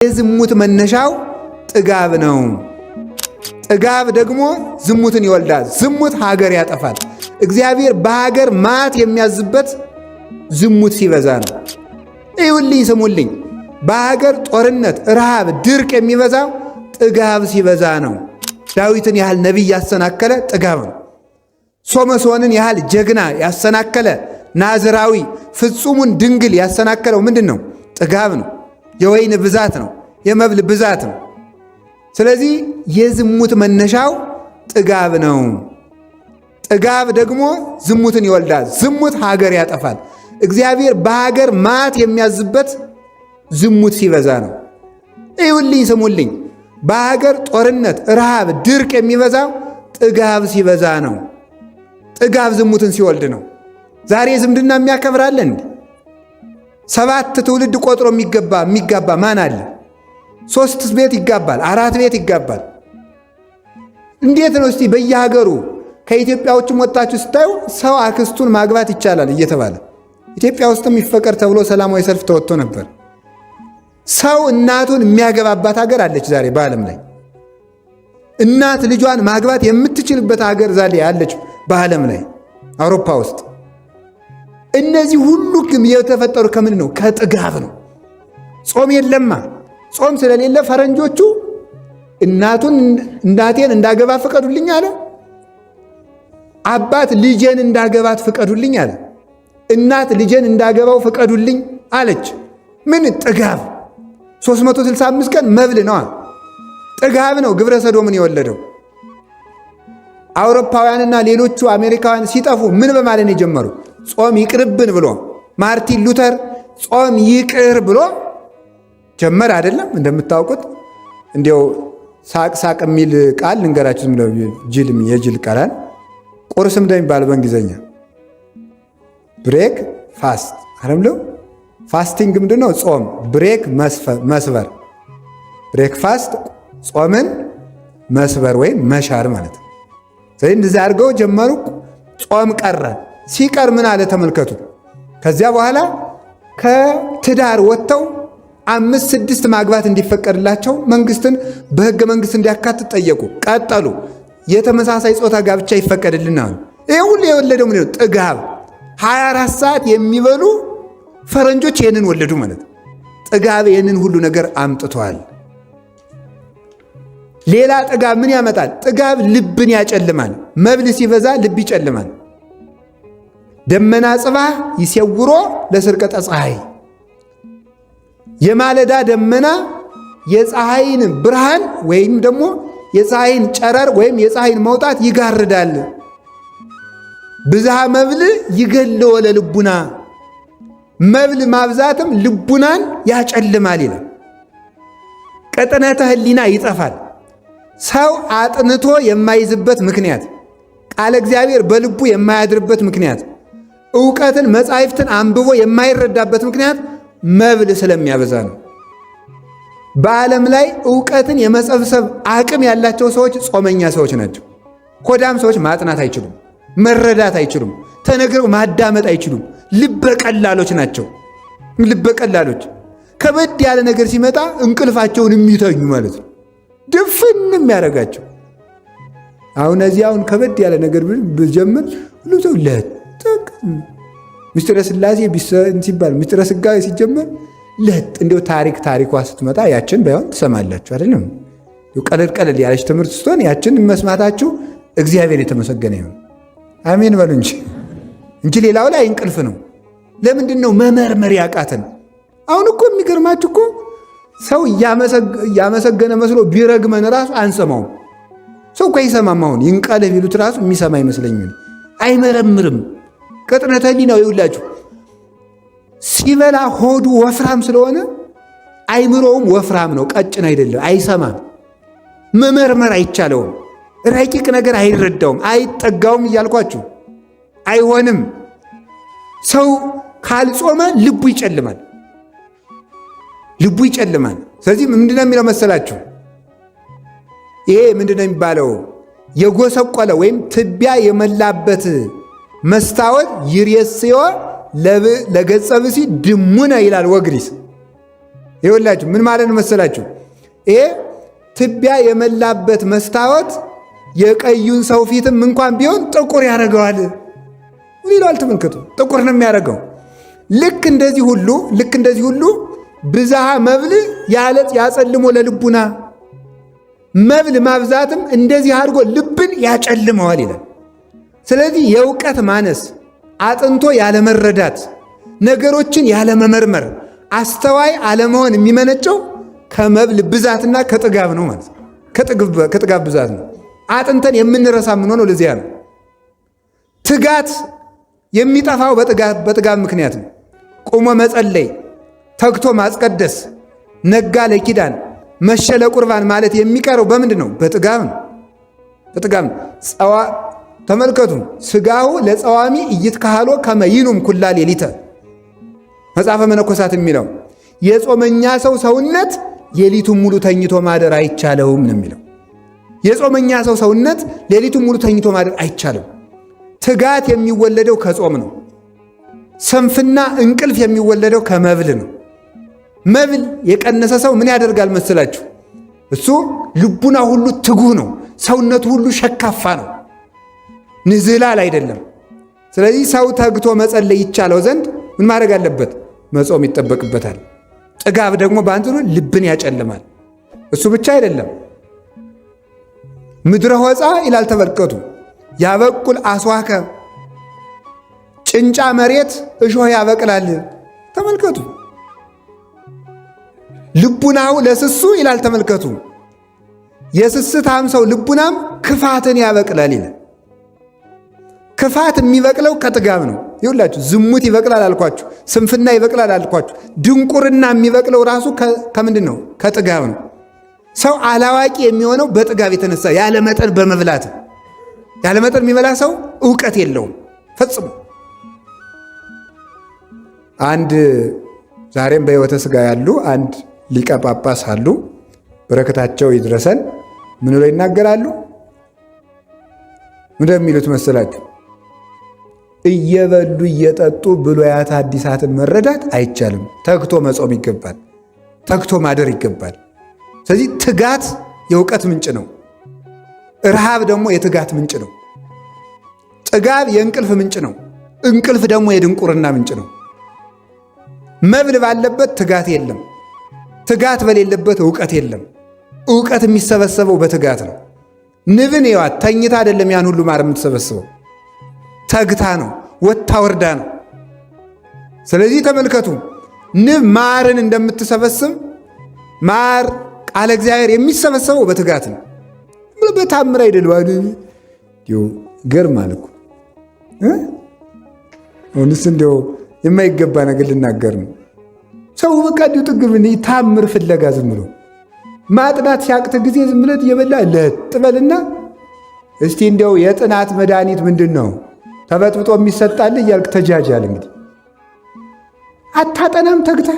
የዝሙት መነሻው ጥጋብ ነው። ጥጋብ ደግሞ ዝሙትን ይወልዳል። ዝሙት ሀገር ያጠፋል። እግዚአብሔር በሀገር ማት የሚያዝበት ዝሙት ሲበዛ ነው። ይሁልኝ ስሙልኝ፣ በሀገር ጦርነት፣ ረሃብ፣ ድርቅ የሚበዛው ጥጋብ ሲበዛ ነው። ዳዊትን ያህል ነቢይ ያሰናከለ ጥጋብ ነው። ሶምሶንን ያህል ጀግና ያሰናከለ ናዝራዊ ፍጹሙን ድንግል ያሰናከለው ምንድን ነው? ጥጋብ ነው። የወይን ብዛት ነው። የመብል ብዛት ነው። ስለዚህ የዝሙት መነሻው ጥጋብ ነው። ጥጋብ ደግሞ ዝሙትን ይወልዳል። ዝሙት ሀገር ያጠፋል። እግዚአብሔር በሀገር ማት የሚያዝበት ዝሙት ሲበዛ ነው። ይሁልኝ ስሙልኝ፣ በሀገር ጦርነት፣ ረሃብ፣ ድርቅ የሚበዛው ጥጋብ ሲበዛ ነው። ጥጋብ ዝሙትን ሲወልድ ነው። ዛሬ ዝምድና የሚያከብራለን 7 ትውልድ ቆጥሮ የሚጋባ ማን አለ? 3 ቤት ይጋባል፣ 4 ቤት ይጋባል። እንዴት ነው እስቲ በየሀገሩ ከኢትዮጵያ ውጭም ወጣችሁ ስታዩ ሰው አክስቱን ማግባት ይቻላል እየተባለ ኢትዮጵያ ውስጥም ይፈቀር ተብሎ ሰላማዊ ሰልፍ ተወጥቶ ነበር። ሰው እናቱን የሚያገባባት ሀገር አለች ዛሬ በዓለም ላይ። እናት ልጇን ማግባት የምትችልበት ሀገር ዛሬ አለች በዓለም ላይ አውሮፓ ውስጥ። እነዚህ ሁሉ ግን የተፈጠሩ ከምን ነው? ከጥጋብ ነው። ጾም የለማ። ጾም ስለሌለ ፈረንጆቹ እናቴን እንዳገባ ፍቀዱልኝ አለ። አባት ልጄን እንዳገባት ፍቀዱልኝ አለ። እናት ልጄን እንዳገባው ፍቀዱልኝ አለች። ምን ጥጋብ! 365 ቀን መብል ነዋ። ጥጋብ ነው ግብረ ሰዶምን የወለደው። አውሮፓውያንና ሌሎቹ አሜሪካውያን ሲጠፉ ምን በማለት ነው የጀመሩ? ጾም ይቅርብን ብሎ ማርቲን ሉተር ጾም ይቅር ብሎ ጀመር አይደለም? እንደምታውቁት እንዲያው ሳቅ ሳቅ የሚል ቃል ልንገራችሁ። ዝም ብለው የጅል ቃላል ቁርስም እንደሚባል በእንግሊዝኛ ብሬክ ፋስት አይደለም? ፋስቲንግ ምንድነው? ጾም። ብሬክ መስበር፣ ብሬክ ፋስት ጾምን መስበር ወይም መሻር ማለት ነው። ስለዚህ እንደዚህ አድርገው ጀመሩ። ጾም ቀረ። ሲቀር ምን አለ ተመልከቱ። ከዚያ በኋላ ከትዳር ወጥተው 5 6 ማግባት እንዲፈቀድላቸው መንግስትን በህገ መንግስት እንዲያካትት ጠየቁ። ቀጠሉ። የተመሳሳይ ጾታ ጋብቻ ይፈቀድልናል። ይህ ሁሉ የወለደው ምን ነው? ጥጋብ። 24 ሰዓት የሚበሉ ፈረንጆች ይህንን ወለዱ ማለት። ጥጋብ ይህንን ሁሉ ነገር አምጥቷል። ሌላ ጥጋብ ምን ያመጣል? ጥጋብ ልብን ያጨልማል። መብል ሲበዛ ልብ ይጨልማል። ደመና ጽባህ ይሴውሮ ለስርቀተ ፀሐይ። የማለዳ ደመና የፀሐይን ብርሃን ወይም ደግሞ የፀሐይን ጨረር ወይም የፀሐይን መውጣት ይጋርዳል። ብዝሃ መብል ይገለወ ለልቡና። መብል ማብዛትም ልቡናን ያጨልማል ይላል። ቅጥነተ ህሊና ይጠፋል። ሰው አጥንቶ የማይዝበት ምክንያት፣ ቃለ እግዚአብሔር በልቡ የማያድርበት ምክንያት፣ ዕውቀትን መጻሕፍትን አንብቦ የማይረዳበት ምክንያት መብል ስለሚያበዛ ነው። በዓለም ላይ ዕውቀትን የመሰብሰብ አቅም ያላቸው ሰዎች ጾመኛ ሰዎች ናቸው። ሆዳም ሰዎች ማጥናት አይችሉም፣ መረዳት አይችሉም፣ ተነግረው ማዳመጥ አይችሉም። ልበቀላሎች ናቸው። ልበቀላሎች ከበድ ያለ ነገር ሲመጣ እንቅልፋቸውን የሚተኙ ማለት ነው። ድፍንም ያደረጋቸው። አሁን ከበድ ያለ ነገር ብጀምር ሁሉ ሰው ለጥቅ ምስጢረ ሥላሴ ሲባል ምስጢረ ሥጋዌ ሲጀመር ለጥ እንዲው ታሪኳ ስትመጣ ያችን ባይሆን ትሰማላችሁ አይደለም? ቀለል ቀለል ያለች ትምህርት ስትሆን ያችን መስማታችሁ እግዚአብሔር የተመሰገነ ይሁን። አሜን በሉ እንጂ ሌላው ላይ እንቅልፍ ነው። ለምንድን ነው መመርመር ያቃተን? አሁን እኮ የሚገርማችሁ እኮ ሰው እያመሰገነ መስሎ ቢረግመን ራሱ አንሰማውም። ሰው እኮ አይሰማም። አሁን ይንቀልህ ቢሉት ራሱ የሚሰማ አይመስለኝም። አይመረምርም። ቅጥነተ ህሊናው ይውላችሁ ሲበላ ሆዱ ወፍራም ስለሆነ አይምሮውም ወፍራም ነው፣ ቀጭን አይደለም። አይሰማም። መመርመር አይቻለውም። ረቂቅ ነገር አይረዳውም፣ አይጠጋውም እያልኳችሁ አይሆንም። ሰው ካልጾመ ልቡ ይጨልማል። ልቡ ይጨልማል። ስለዚህ ምንድነው የሚለው መሰላችሁ? ይሄ ምንድነው የሚባለው? የጎሰቆለ ወይም ትቢያ የመላበት መስታወት ይሬስዮ ለገጸ ብሲ ድሙነ ይላል ወግሪስ። ይኸውላችሁ ምን ማለት ነው መሰላችሁ? ይሄ ትቢያ የመላበት መስታወት የቀዩን ሰው ፊትም እንኳን ቢሆን ጥቁር ያደርገዋል ይላል። ተመልከቱ፣ ጥቁር ነው የሚያደርገው። ልክ እንደዚህ ሁሉ ብዝሃ መብል ያጸልሞ ለልቡና፣ መብል ማብዛትም እንደዚህ አድርጎ ልብን ያጨልመዋል ይላል። ስለዚህ የእውቀት ማነስ፣ አጥንቶ ያለመረዳት፣ ነገሮችን ያለመመርመር፣ አስተዋይ አለመሆን የሚመነጨው ከመብል ብዛትና ከጥጋብ ነው ማለት ነው። ከጥጋብ ብዛት ነው። አጥንተን የምንረሳ የምንሆነው ለዚያ ነው። ትጋት የሚጠፋው በጥጋብ ምክንያት ነው። ቁሞ መጸለይ፣ ተግቶ ማስቀደስ፣ ነጋ ለኪዳን መሸ ለቁርባን ማለት የሚቀረው በምንድን ነው? በጥጋብ ነው። ተመልከቱ፣ ሥጋሁ ለጸዋሚ ኢይትካህሎ ከመ ይኑም ኩላ ሌሊተ መጽሐፈ መነኮሳት የሚለው የጾመኛ ሰው ሰውነት ሌሊቱን ሙሉ ተኝቶ ማደር አይቻለውም ነው የሚለው። የጾመኛ ሰው ሰውነት ሌሊቱን ሙሉ ተኝቶ ማደር አይቻለው። ትጋት የሚወለደው ከጾም ነው። ሰንፍና እንቅልፍ የሚወለደው ከመብል ነው። መብል የቀነሰ ሰው ምን ያደርጋል መሰላችሁ? እሱ ልቡና ሁሉ ትጉህ ነው። ሰውነቱ ሁሉ ሸካፋ ነው። ንዝላል አይደለም። ስለዚህ ሰው ተግቶ መጸለይ ይቻለው ዘንድ ምን ማድረግ አለበት? መጾም ይጠበቅበታል። ጥጋብ ደግሞ በአንጻሩ ልብን ያጨልማል። እሱ ብቻ አይደለም። ምድረ ሆፃ ይላል። ተመልከቱ፣ ያበቁል አስዋከ፣ ጭንጫ መሬት እሾህ ያበቅላል። ተመልከቱ፣ ልቡናው ለስሱ ይላል። ተመልከቱ፣ የስስታም ሰው ልቡናም ክፋትን ያበቅላል ይላል። ክፋት የሚበቅለው ከጥጋብ ነው። ይሁላችሁ፣ ዝሙት ይበቅላል አልኳችሁ፣ ስንፍና ይበቅላል አልኳችሁ። ድንቁርና የሚበቅለው ራሱ ከምንድን ነው? ከጥጋብ ነው። ሰው አላዋቂ የሚሆነው በጥጋብ የተነሳ ያለመጠን በመብላት። ያለመጠን የሚበላ ሰው እውቀት የለውም ፈጽሞ። አንድ ዛሬም በሕይወተ ሥጋ ያሉ አንድ ሊቀ ጳጳስ አሉ። በረከታቸው ይድረሰን። ምን ብለው ይናገራሉ? እንደሚሉት መሰላችሁ? እየበሉ እየጠጡ ብሉያት ሐዲሳትን መረዳት አይቻልም። ተግቶ መጾም ይገባል። ተግቶ ማደር ይገባል። ስለዚህ ትጋት የእውቀት ምንጭ ነው። ረሃብ ደግሞ የትጋት ምንጭ ነው። ጥጋብ የእንቅልፍ ምንጭ ነው። እንቅልፍ ደግሞ የድንቁርና ምንጭ ነው። መብል ባለበት ትጋት የለም። ትጋት በሌለበት እውቀት የለም። እውቀት የሚሰበሰበው በትጋት ነው። ንብን ይዋት ተኝታ አይደለም ያን ሁሉ ማር የምትሰበስበው፣ ተግታ ነው፣ ወታ ወርዳ ነው። ስለዚህ ተመልከቱ፣ ንብ ማርን እንደምትሰበስብ ማር ቃለ እግዚአብሔር የሚሰበሰበው በትጋት ነው። በታምር አይደለም። ገርማል እኮ አሁንስ እንዲያው የማይገባ ነገር ልናገር ነው። ሰው በቃ እንዲሁ ጥግብ ታምር ፍለጋ ዝም ብሎ ማጥናት ሲያቅት ጊዜ ዝም ብለት እየበላ ለጥበልና እስቲ እንዲያው የጥናት መድኃኒት ምንድን ነው ተበጥብጦ የሚሰጣል እያልክ ተጃጃል። እንግዲህ አታጠናም ተግታ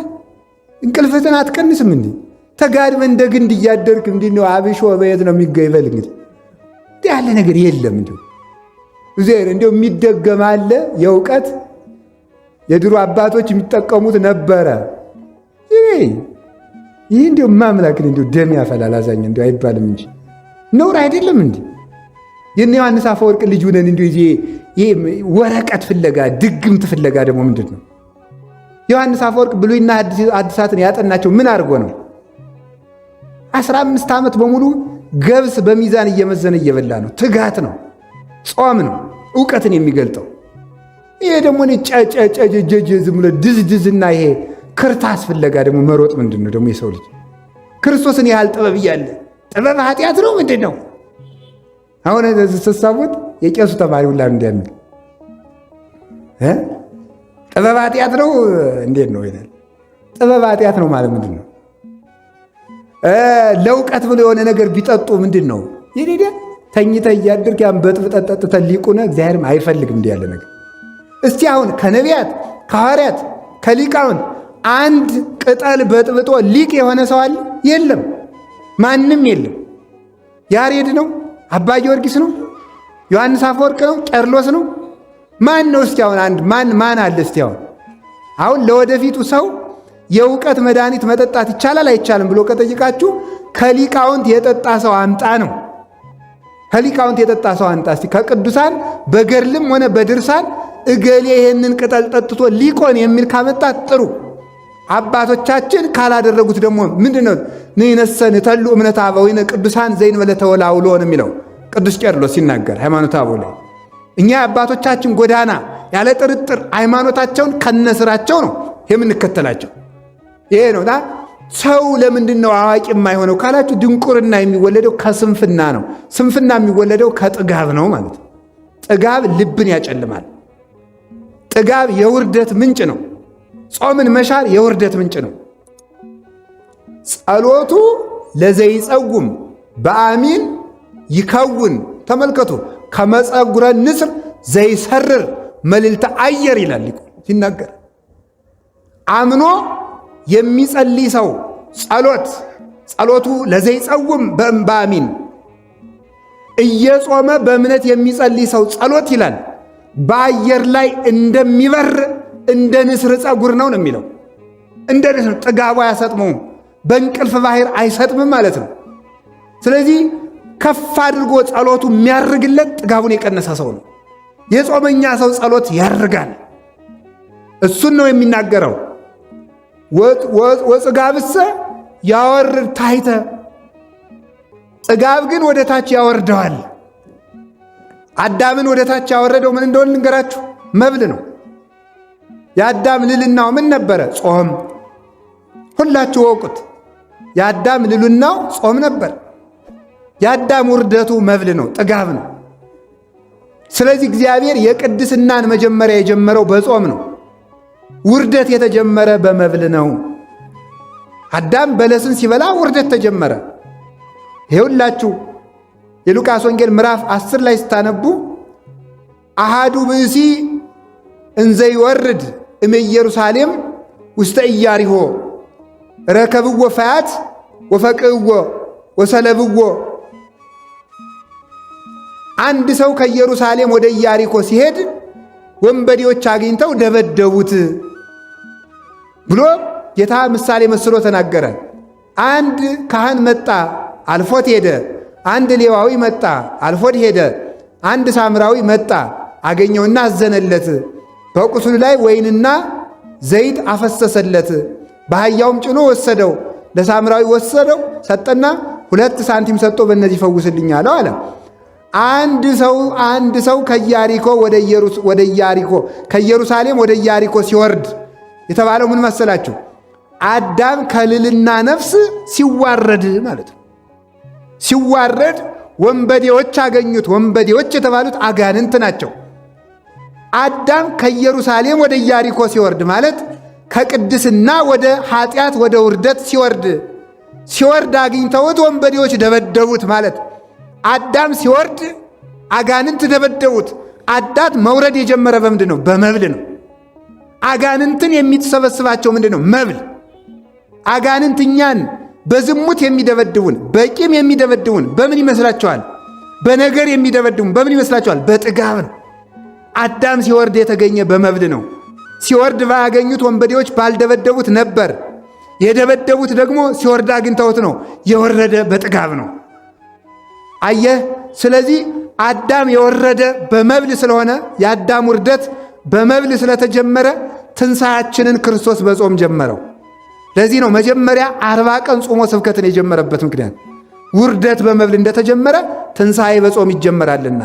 እንቅልፍትን አትቀንስም። እንዲህ ተጋድመ እንደ ግንድ እያደርክ እንዲህ ነው አብሾ በየት ነው የሚገይበል? እንግዲህ ያለ ነገር የለም። እንዲሁ እግዚአብሔር እንዲሁ የሚደገም አለ። የእውቀት የድሮ አባቶች የሚጠቀሙት ነበረ። ይህ እንዲሁ ማምላክን እንዲሁ ደም ያፈላል አዛኝ እንዲሁ አይባልም እንጂ ነውር አይደለም። እንዲህ የእነ ዮሐንስ አፈወርቅ ልጅ ሁነን እንዲሁ ይሄ ወረቀት ፍለጋ ድግምት ፍለጋ ደግሞ ምንድን ነው? ዮሐንስ አፈወርቅ ብሉይና አዲሳትን ያጠናቸው ምን አድርጎ ነው? 15 ዓመት በሙሉ ገብስ በሚዛን እየመዘነ እየበላ ነው። ትጋት ነው፣ ጾም ነው እውቀትን የሚገልጠው። ይሄ ደግሞ ጨጨጨጀጀ ዝም ብሎ ድዝድዝና ይሄ ክርታስ ፍለጋ ደግሞ መሮጥ ምንድን ነው ደግሞ? የሰው ልጅ ክርስቶስን ያህል ጥበብ እያለ ጥበብ ኃጢአት ነው ምንድን ነው? አሁን ስትሳቡት የቄሱ ተማሪ ሁላ እንዲያሚል ጥበብ ኃጢአት ነው እንዴት ነው ይላል። ጥበብ ኃጢአት ነው ማለት ምንድን ነው? ለእውቀት ብሎ የሆነ ነገር ቢጠጡ ምንድን ነው? ይሄ ተኝተ እያድርግ ያን በጥብጠት ጠጥተህ ሊቁነ እግዚአብሔርም አይፈልግም እንዲህ ያለ ነገር። እስቲ አሁን ከነቢያት ከሐዋርያት ከሊቃውንት አንድ ቅጠል በጥብጦ ሊቅ የሆነ ሰው አለ? የለም፣ ማንም የለም። ያሬድ ነው? አባ ጊዮርጊስ ነው? ዮሐንስ አፈወርቅ ነው? ቄርሎስ ነው? ማን ነው? እስቲ አሁን አንድ ማን አለ? እስቲ አሁን ለወደፊቱ ሰው የእውቀት መድኃኒት መጠጣት ይቻላል አይቻልም ብሎ ከጠይቃችሁ ከሊቃውንት የጠጣ ሰው አምጣ ነው። ከሊቃውንት የጠጣ ሰው አምጣ። እስቲ ከቅዱሳን በገድልም ሆነ በድርሳን እገሌ ይህንን ቅጠል ጠጥቶ ሊቆን የሚል ካመጣት ጥሩ። አባቶቻችን ካላደረጉት ደግሞ ምንድነው? ንነሰን ተሉ እምነት አበዊነ ቅዱሳን ዘይንበለ ተወላውሎ ነው የሚለው ቅዱስ ቄርሎስ ሲናገር ሃይማኖተ አበው ላይ። እኛ አባቶቻችን ጎዳና ያለ ጥርጥር ሃይማኖታቸውን ከነስራቸው ነው የምንከተላቸው። ይሄ ነው። ሰው ለምንድን ነው አዋቂ የማይሆነው ካላችሁ፣ ድንቁርና የሚወለደው ከስንፍና ነው። ስንፍና የሚወለደው ከጥጋብ ነው ማለት ነው። ጥጋብ ልብን ያጨልማል። ጥጋብ የውርደት ምንጭ ነው። ጾምን መሻር የውርደት ምንጭ ነው። ጸሎቱ ለዘይጸጉም በአሚን ይከውን። ተመልከቱ፣ ከመጸጉረ ንስር ዘይሰርር መልዕልተ አየር ይላል ሲናገር። አምኖ የሚጸልይ ሰው ጸሎቱ ለዘይጸውም በአሚን እየጾመ በእምነት የሚጸልይ ሰው ጸሎት ይላል በአየር ላይ እንደሚበር እንደ ንስር ጸጉር ነው የሚለው። እንደ ንስር ጥጋቡ አያሰጥመውም፣ በእንቅልፍ ባህር አይሰጥምም ማለት ነው። ስለዚህ ከፍ አድርጎ ጸሎቱ የሚያርግለት ጥጋቡን የቀነሰ ሰው ነው። የጾመኛ ሰው ጸሎት ያርጋል። እሱን ነው የሚናገረው። ወጽጋብሰ ያወርድ ታሕተ፣ ጥጋብ ግን ወደ ታች ያወርደዋል። አዳምን ወደ ታች ያወረደው ምን እንደሆነ ልንገራችሁ፣ መብል ነው። የአዳም ልልናው ምን ነበረ? ጾም። ሁላችሁ ወቁት። የአዳም ልልናው ጾም ነበር። የአዳም ውርደቱ መብል ነው፣ ጥጋብ ነው። ስለዚህ እግዚአብሔር የቅድስናን መጀመሪያ የጀመረው በጾም ነው። ውርደት የተጀመረ በመብል ነው። አዳም በለስን ሲበላ ውርደት ተጀመረ። ይኸውላችሁ የሉቃስ ወንጌል ምዕራፍ 10 ላይ አሃዱ ብእሲ እንዘ ይወርድ እምኢየሩሳሌም ውስተ ኢያሪሆ ረከብዎ ፈያት ወፈቅዕዎ ወሰለብዎ። አንድ ሰው ከኢየሩሳሌም ወደ ኢያሪኮ ሲሄድ ወንበዴዎች አግኝተው ደበደቡት ብሎ ጌታ ምሳሌ መስሎ ተናገረ። አንድ ካህን መጣ፣ አልፎት ሄደ። አንድ ሌዋዊ መጣ፣ አልፎት ሄደ። አንድ ሳምራዊ መጣ፣ አገኘውና አዘነለት። በቁስሉ ላይ ወይንና ዘይት አፈሰሰለት። በአህያውም ጭኖ ወሰደው። ለሳምራዊ ወሰደው፣ ሰጠና 2 ሳንቲም ሰጥቶ በእነዚህ ፈውስልኝ አለው አለ። አንድ ሰው ከኢየሩሳሌም ወደ ኢያሪኮ ሲወርድ የተባለው ምን መሰላችሁ? አዳም ከልልና ነፍስ ሲዋረድ ማለት ነው። ሲዋረድ ወንበዴዎች አገኙት። ወንበዴዎች የተባሉት አጋንንት ናቸው። አዳም ከኢየሩሳሌም ወደ ኢያሪኮ ሲወርድ ማለት ከቅድስና ወደ ኃጢአት ወደ ውርደት ሲወርድ አግኝተውት ወንበዴዎች ደበደቡት ማለት። አዳም ሲወርድ አጋንንት ደበደቡት። አዳም መውረድ የጀመረ በምንድን ነው? በመብል ነው። አጋንንትን የሚሰበስባቸው ምንድን ነው? መብል። አጋንንት እኛን በዝሙት የሚደበድቡን፣ በቂም የሚደበድቡን በምን ይመስላችኋል? በነገር የሚደበድቡን በምን ይመስላችኋል? በጥጋብ ነው። አዳም ሲወርድ የተገኘ በመብል ነው። ሲወርድ ባያገኙት ወንበዴዎች ባልደበደቡት ነበር። የደበደቡት ደግሞ ሲወርድ አግኝተውት ነው። የወረደ በጥጋብ ነው። አየህ። ስለዚህ አዳም የወረደ በመብል ስለሆነ የአዳም ውርደት በመብል ስለተጀመረ ትንሣያችንን ክርስቶስ በጾም ጀመረው። ለዚህ ነው መጀመሪያ 40 ቀን ጾሞ ስብከትን የጀመረበት ምክንያት። ውርደት በመብል እንደተጀመረ ትንሣኤ በጾም ይጀመራልና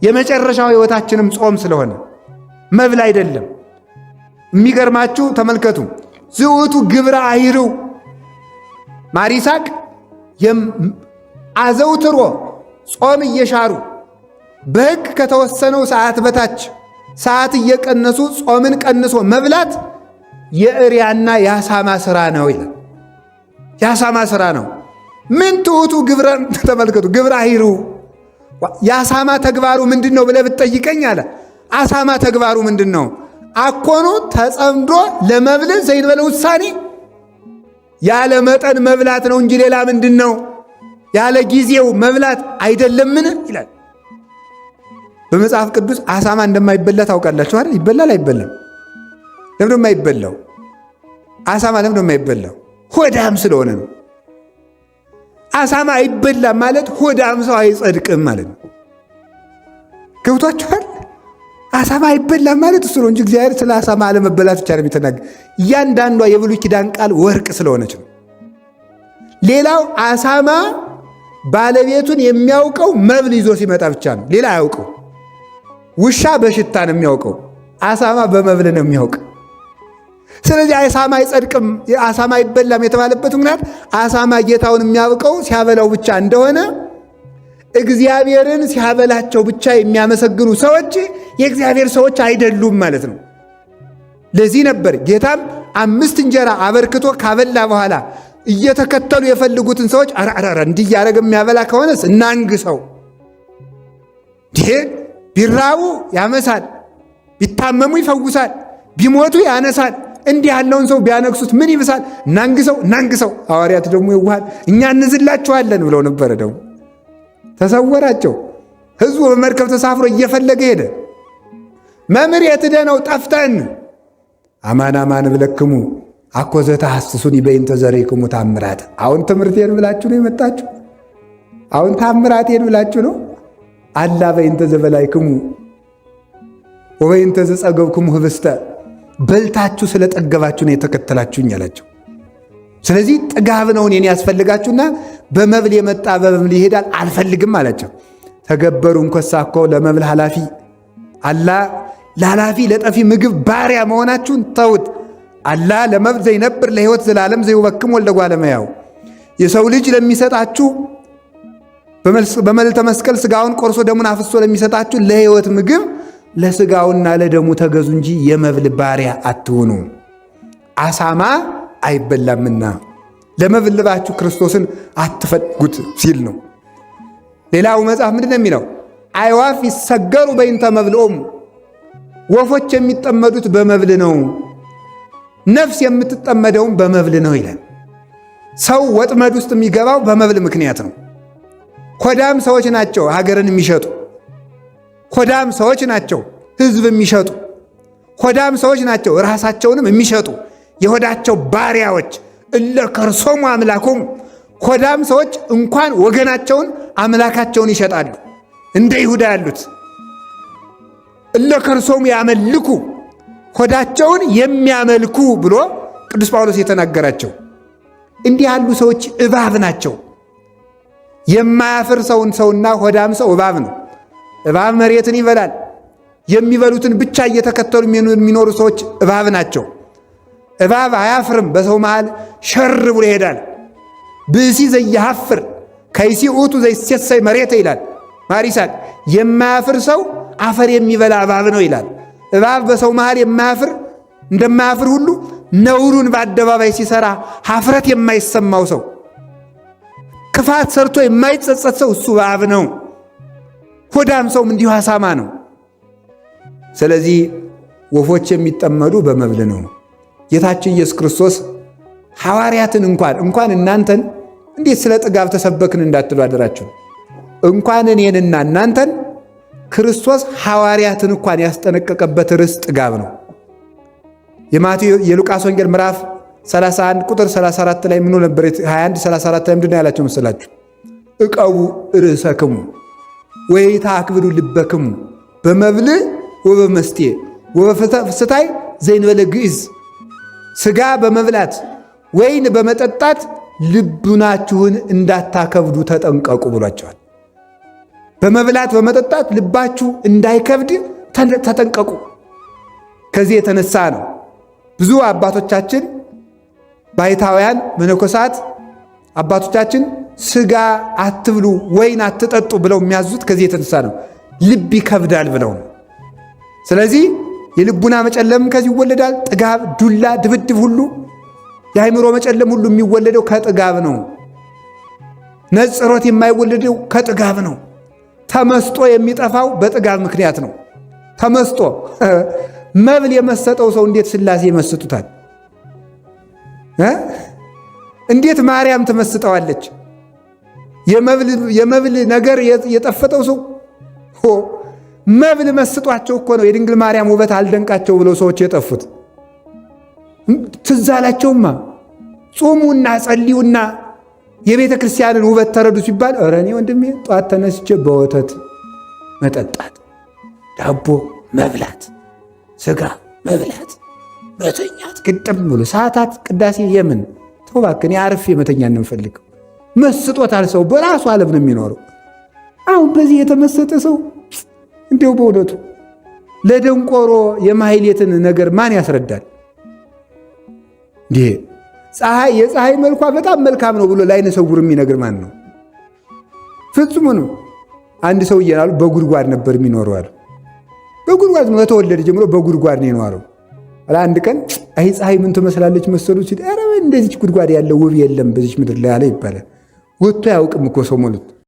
የመጨረሻው ሕይወታችንም ጾም ስለሆነ መብል አይደለም። የሚገርማችሁ ተመልከቱ። ዝውቱ ግብረ አይርው ማሪሳቅ አዘውትሮ ጾም እየሻሩ በሕግ ከተወሰነው ሰዓት በታች ሰዓት እየቀነሱ ጾምን ቀንሶ መብላት የእሪያና የአሳማ ሥራ ነው ይላል። የአሳማ ሥራ ነው። ምን ትሑቱ ግብረ ተመልከቱ። ግብረ አይሩ የአሳማ ተግባሩ ምንድን ነው ብለህ ብትጠይቀኝ አለ። አሳማ ተግባሩ ምንድን ነው? አኮኑ ተጸምዶ ለመብል ዘይንበለ ውሳኔ፣ ያለ መጠን መብላት ነው እንጂ ሌላ ምንድን ነው? ያለ ጊዜው መብላት አይደለምን ይላል። በመጽሐፍ ቅዱስ አሳማ እንደማይበላ ታውቃላችሁ አይደል? ይበላል አይበላም? ለምን የማይበላው? አሳማ ለምን ነው የማይበላው? ሆዳም ስለሆነ ነው። አሳማ አይበላም ማለት ሆዳም ሰው አይጸድቅም ማለት ነው። ገብቷችኋል? አሳማ አይበላም ማለት እሱ ነው እንጂ እግዚአብሔር ስለ አሳማ አለመበላት ብቻ ነው የሚተናገር። እያንዳንዷ የብሉይ ኪዳን ቃል ወርቅ ስለሆነች ነው። ሌላው አሳማ ባለቤቱን የሚያውቀው መብል ይዞ ሲመጣ ብቻ ነው። ሌላ አያውቀው። ውሻ በሽታ ነው የሚያውቀው፣ አሳማ በመብል ነው የሚያውቅ። ስለዚህ አሳማ አይጸድቅም፣ አሳማ አይበላም የተባለበት ምክንያት አሳማ ጌታውን የሚያውቀው ሲያበላው ብቻ እንደሆነ እግዚአብሔርን ሲያበላቸው ብቻ የሚያመሰግኑ ሰዎች የእግዚአብሔር ሰዎች አይደሉም ማለት ነው። ለዚህ ነበር ጌታም 5 እንጀራ አበርክቶ ካበላ በኋላ እየተከተሉ የፈልጉትን ሰዎች አራራራ እንዲህ እያደረገ የሚያበላ ከሆነስ እናንግሰው። ቢራቡ ያመሳል፣ ቢታመሙ ይፈውሳል፣ ቢሞቱ ያነሳል። እንዲህ ያለውን ሰው ቢያነግሱት ምን ይብሳል? እናንግሰው። ሐዋርያት ደግሞ ይዋሃል እኛ እንዝላችኋለን ብለው ነበረ። ደግሞ ተሰወራቸው። ሕዝቡ በመርከብ ተሳፍሮ እየፈለገ ሄደ። መምህር የት ሄደህ ነው? ጠፍተን። አማን አማን እብለክሙ አኮ ዘተሐስሱኒ በእንተ ዘሬክሙ ታምራት። አሁን ትምህርቴን ብላችሁ ነው የመጣችሁ? አሁን ታምራቴን ብላችሁ ነው? አላ በእንተ ዘበላይክሙ ወበእንተ ዘጸገብክሙ ህብስተ፣ በልታችሁ ስለጠገባችሁ ነው የተከተላችሁኝ አላቸው። ስለዚህ ጥጋብ ነው እኔን ያስፈልጋችሁና በመብል የመጣ በመብል ይሄዳል አልፈልግም አላቸው። ተገበሩ እንኮሳ እኮ ለመብል ኃላፊ አላ ለኃላፊ ለጠፊ ምግብ ባሪያ መሆናችሁን ተውት። አላ ለመብል ዘይነብር ለሕይወት ዘላለም ዘይወክም ወልደ እጓለ እመሕያው፣ የሰው ልጅ ለሚሰጣችሁ በመልዕልተ መስቀል ሥጋውን ቆርሶ ደሙን አፍሶ ለሚሰጣችሁ ለሕይወት ምግብ ለሥጋውና ለደሙ ተገዙ እንጂ የመብል ባሪያ አትሁኑ። አሳማ አይበላምና ለመብል ልባችሁ ክርስቶስን አትፈልጉት ሲል ነው። ሌላው መጽሐፍ ምንድን ነው የሚለው? አዕዋፍ ይሰገሩ በእንተ መብልዖሙ፣ ወፎች የሚጠመዱት በመብል ነው፣ ነፍስ የምትጠመደውም በመብል ነው ይላል። ሰው ወጥመድ ውስጥ የሚገባው በመብል ምክንያት ነው። ሆዳም ሰዎች ናቸው ሀገርን የሚሸጡ፣ ሆዳም ሰዎች ናቸው ሕዝብ የሚሸጡ፣ ሆዳም ሰዎች ናቸው ራሳቸውንም የሚሸጡ፣ የሆዳቸው ባሪያዎች እለ ከርሶሙ አምላኮሙ። ሆዳም ሰዎች እንኳን ወገናቸውን አምላካቸውን ይሸጣሉ። እንደ ይሁዳ ያሉት እለ ከርሶሙ ያመልኩ፣ ሆዳቸውን የሚያመልኩ ብሎ ቅዱስ ጳውሎስ የተናገራቸው እንዲህ ያሉ ሰዎች እባብ ናቸው። የማያፍር ሰውና ሆዳም ሰው እባብ ነው። እባብ መሬትን ይበላል። የሚበሉትን ብቻ እየተከተሉ የሚኖሩ ሰዎች እባብ ናቸው። እባብ አያፍርም፣ በሰው መሃል ሸር ብሎ ይሄዳል። ብእሲ ዘያሐፍር ከይሲ ውእቱ ዘይሴሰይ መሬተ ይላል ማሪሳቅ። የማያፍር ሰው አፈር የሚበላ እባብ ነው ይላል። እባብ በሰው መሃል የማያፍር እንደማያፍር ሁሉ ነውሩን በአደባባይ ሲሰራ ሀፍረት የማይሰማው ሰው፣ ክፋት ሰርቶ የማይጸጸት ሰው እሱ እባብ ነው። ሆዳም ሰውም እንዲሁ አሳማ ነው። ስለዚህ ወፎች የሚጠመዱ በመብል ነው። ጌታችን ኢየሱስ ክርስቶስ ሐዋርያትን እንኳን እናንተን እንዴት ስለ ጥጋብ ተሰበክን እንዳትሉ አደራችሁ። እንኳን እኔንና እናንተን ክርስቶስ ሐዋርያትን እንኳን ያስጠነቀቀበት ርዕስ ጥጋብ ነው። የሉቃስ ወንጌል ምዕራፍ 31 ቁጥር 34 ላይ ምን ነበር? 21 34 ላይ ምንድን ነው ያላቸው መሰላችሁ? ዕቀቡ ርእሰክሙ ወይትአክብዱ ልበክሙ በመብል ወበመስቴ ወበፍስታይ ዘእንበለ ግዕዝ። ሥጋ በመብላት ወይን በመጠጣት ልቡናችሁን እንዳታከብዱ ተጠንቀቁ ብሏቸዋል። በመብላት በመጠጣት ልባችሁ እንዳይከብድ ተጠንቀቁ። ከዚህ የተነሳ ነው ብዙ አባቶቻችን ባይታውያን መነኮሳት አባቶቻችን ሥጋ አትብሉ ወይን አትጠጡ ብለው የሚያዙት ከዚህ የተነሳ ነው። ልብ ይከብዳል ብለው ነው። ስለዚህ የልቡና መጨለም ከዚህ ይወለዳል። ጥጋብ፣ ዱላ፣ ድብድብ ሁሉ የአእምሮ መጨለም ሁሉ የሚወለደው ከጥጋብ ነው። ነጽሮት የማይወለደው ከጥጋብ ነው። ተመስጦ የሚጠፋው በጥጋብ ምክንያት ነው። ተመስጦ መብል የመሰጠው ሰው እንዴት ሥላሴ ይመስጡታል? እንዴት ማርያም ትመስጠዋለች? የመብል ነገር የጠፈጠው ሰው መብል መስጧቸው እኮ ነው የድንግል ማርያም ውበት አልደንቃቸው ብለው ሰዎች የጠፉት። ትዝ አላቸውማ። ጾሙና ጸልዩና የቤተ ክርስቲያንን ውበት ተረዱ ሲባል ኧረ እኔ ወንድሜ ጠዋት ተነስቼ በወተት መጠጣት፣ ዳቦ መብላት፣ ስጋ መብላት፣ መተኛት ግጥም ብሎ ሰዓታት ቅዳሴ የምን ተው እባክህ፣ እኔ አርፌ መተኛ እንፈልገው። መስጦታል። ሰው በራሱ ዓለም ነው የሚኖረው። አሁን በዚህ የተመሰጠ ሰው እንዲያው በእውነቱ ለደንቆሮ የማሕሌትን ነገር ማን ያስረዳል? የፀሐይ መልኳ በጣም መልካም ነው ብሎ ለዓይነ ስውር የሚነግር ማን ነው? ፍጹም ነው። አንድ ሰው እየላሉ በጉድጓድ ነበር የሚኖረው አሉ። በጉድጓድ ነው ከተወለደ ጀምሮ በጉድጓድ ነው የኖረው። አንድ ቀን አይ ፀሐይ ምን ትመስላለች መሰሉ ሲል ኧረ እንደዚች ጉድጓድ ያለው ውብ የለም በዚች ምድር ላይ አለ ይባላል። ወጥቶ አያውቅም እኮ ሰው ሞሉት